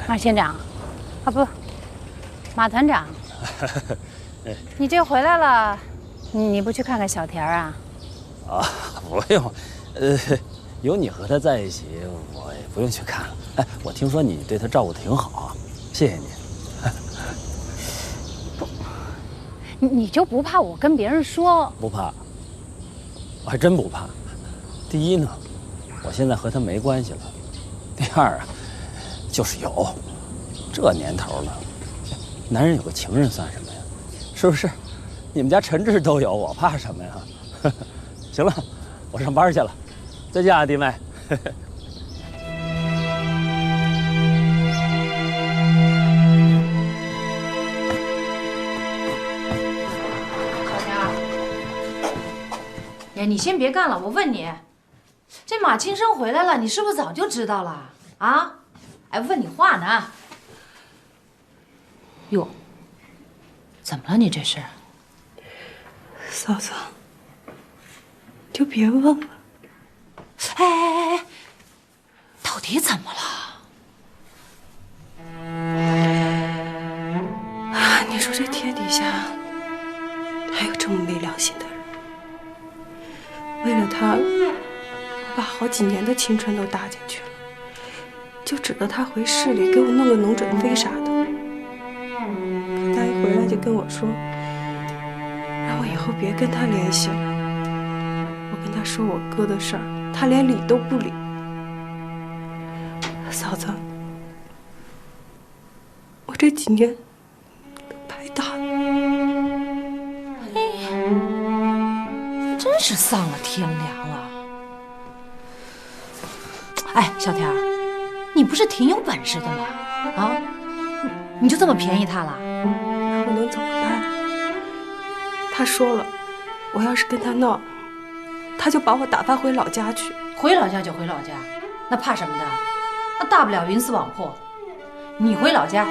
马县长，啊不，马团长，你这回来了，你不去看看小田啊？啊，不用，有你和他在一起，我也不用去看了。哎，我听说你对他照顾得挺好啊，谢谢你。不，你就不怕我跟别人说？不怕，我还真不怕。第一呢，我现在和他没关系了；第二啊，就是有，这年头了，男人有个情人算什么呀？是不是？你们家陈志都有，我怕什么呀？行了，我上班去了，再见啊，弟妹。哎，你先别干了，我问你，这马青生回来了，你是不是早就知道了啊？哎，问你话呢。哟，怎么了你这是？嫂子，就别问了。哎，到底怎么了？啊，你说这天底下还有这么没良心的人？为了他，我把好几年的青春都搭进去了，就指着他回市里给我弄个农准飞啥的。可他一回来就跟我说，让我以后别跟他联系了。我跟他说我哥的事儿，他连理都不理。嫂子，我这几年都白搭了。真是丧了天良了。哎，小田儿，你不是挺有本事的吗？啊，你就这么便宜他了？那我能怎么办？他说了，我要是跟他闹，他就把我打发回老家去。回老家就回老家，那怕什么的？那大不了鱼死网破。你回老家，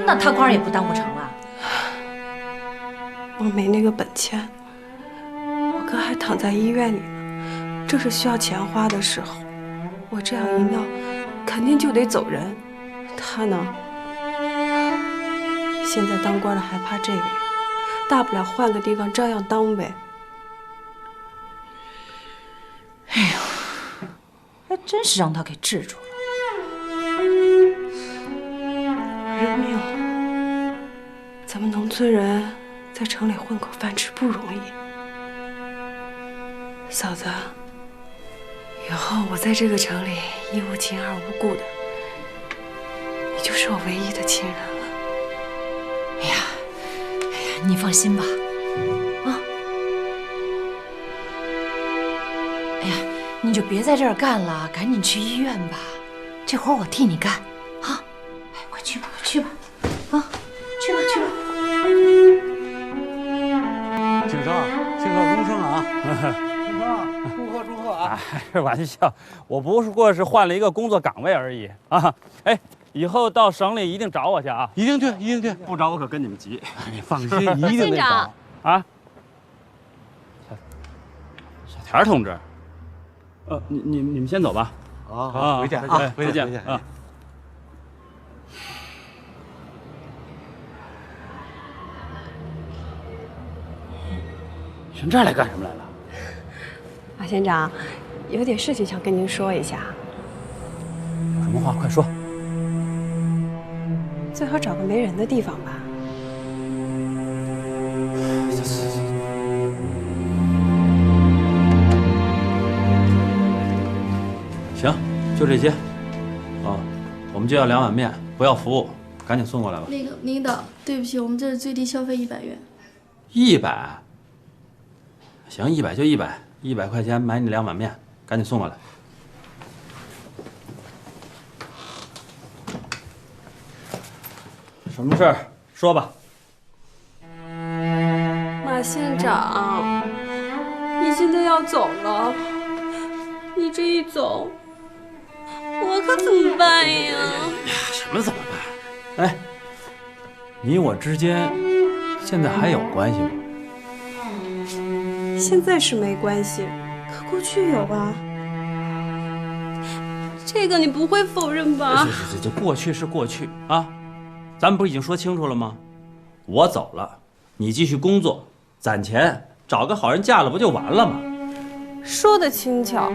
那他官也不当不成了。我没那个本钱，我哥还躺在医院里呢，这是需要钱花的时候。我这样一闹，肯定就得走人。他呢，现在当官的还怕这个呀？大不了换个地方照样当呗。哎呀，还真是让他给治住了。认命，咱们农村人在城里混口饭吃不容易。嫂子，以后我在这个城里一无亲二无故的，你就是我唯一的亲人了。哎呀，你放心吧，啊，哎呀，你就别在这儿干了，赶紧去医院吧，这活我替你干，啊，哎，快去吧，快去吧，啊，去吧，去吧。请上，庆贺荣升啊！庆贺，祝贺祝贺啊！开玩笑，我不过是换了一个工作岗位而已啊！哎，以后到省里一定找我去啊！一定去，一定去，不找我可跟你们急。你放心，你一定得找啊！小田同志，你们先走吧。啊！回见啊！回见啊！上这儿来干什么来了？马县长，有点事情想跟您说一下。有什么话快说。最好找个没人的地方吧。行，就这些。啊，我们就要2碗面，不要服务，赶紧送过来吧。那个领导，对不起，我们这是最低消费100元。100。行，100就100，100块钱买你2碗面，赶紧送过来。什么事儿？说吧。马县长，你现在要走了，你这一走，我可怎么办呀？什么怎么办？哎，你我之间现在还有关系吗？现在是没关系，可过去有啊。这个你不会否认吧？这过去是过去啊，咱们不是已经说清楚了吗？我走了，你继续工作，攒钱，找个好人嫁了，不就完了吗？说的轻巧，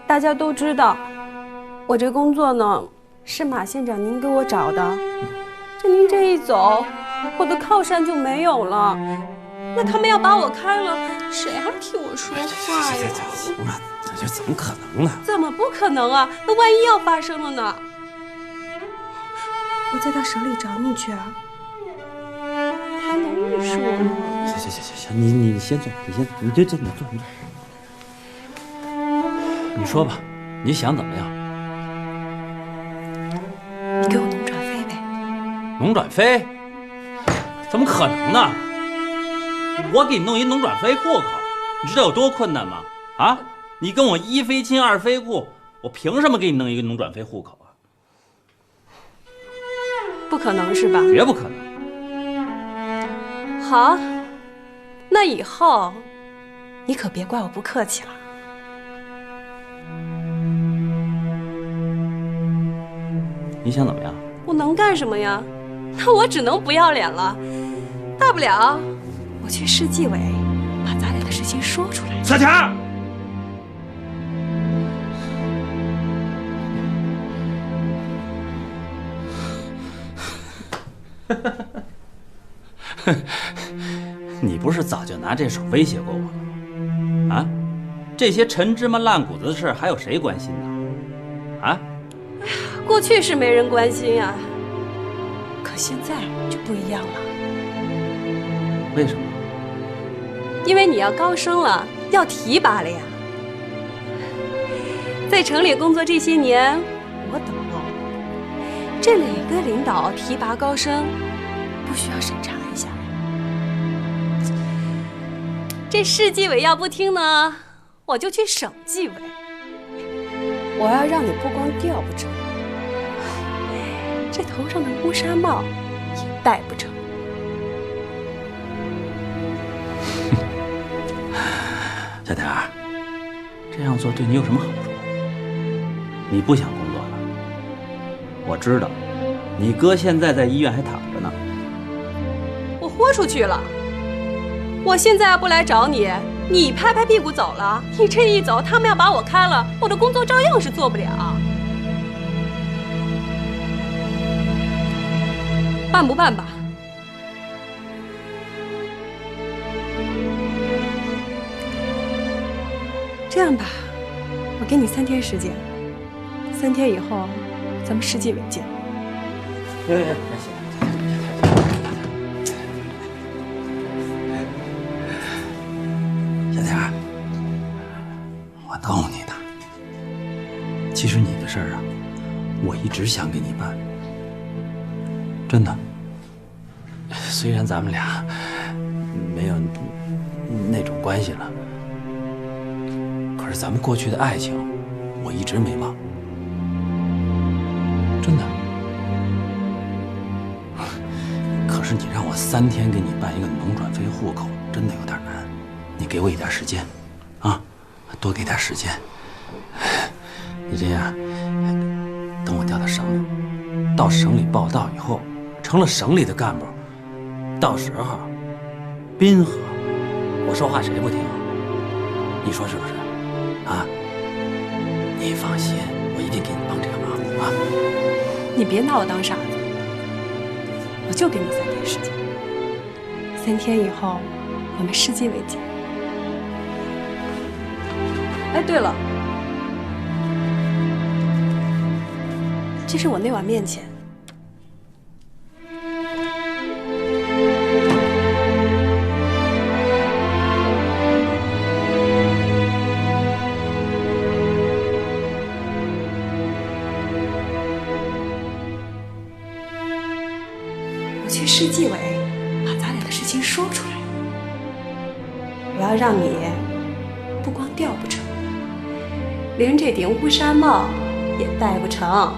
大家都知道，我这工作呢是马县长您给我找的。这您这一走，我的靠山就没有了。那他们要把我开了，谁还替我说话呀？行了，这怎么可能呢？怎么不可能啊？那万一要发生了呢？我在他手里找你去啊？他还能认识我吗？行，你先坐，你就这么坐，你说吧，你想怎么样？你给我农转飞呗。农转飞？怎么可能呢？我给你弄一农转非户口，你知道有多困难吗？啊，你跟我一非亲二非故，我凭什么给你弄一个农转非户口啊？不可能是吧？绝不可能。好，那以后你可别怪我不客气了。你想怎么样？我能干什么呀？那我只能不要脸了，大不了我去市纪委把咱俩的事情说出来。小强，你不是早就拿这手威胁过我了吗？啊，这些陈芝麻烂谷子的事还有谁关心呢？啊？过去是没人关心呀，可现在就不一样了。为什么？因为你要高升了，要提拔了呀。在城里工作这些年，我懂，这哪个领导提拔高升不需要审查一下？这市纪委要不听呢，我就去省纪委。我要让你不光调不成，这头上的乌纱帽也戴不成。小点儿，这样做对你有什么好处？你不想工作了？我知道，你哥现在在医院还躺着呢。我豁出去了。我现在要不来找你，你拍拍屁股走了。你这一走，他们要把我开了，我的工作照样是做不了。办不办吧？这样吧，我给你3天时间，3天以后咱们市纪委见。小点儿，我逗你呢。其实你的事儿啊，我一直想给你办，真的。虽然咱们俩没有那种关系了，可是咱们过去的爱情，我一直没忘。真的。可是你让我3天给你办一个农转非户口，真的有点难。你给我一点时间，啊，多给点时间。你这样，等我调到省里，到省里报到以后，成了省里的干部，到时候，滨河，我说话谁不听？你说是不是？啊？你放心，我一定给你帮这个忙啊！你别拿我当傻子，我就给你3天时间。3天以后，我们市纪委见。哎，对了，这是我那碗面钱。我去市纪委把咱俩的事情说出来，我要让你不光调不成，连这顶乌纱帽也戴不成。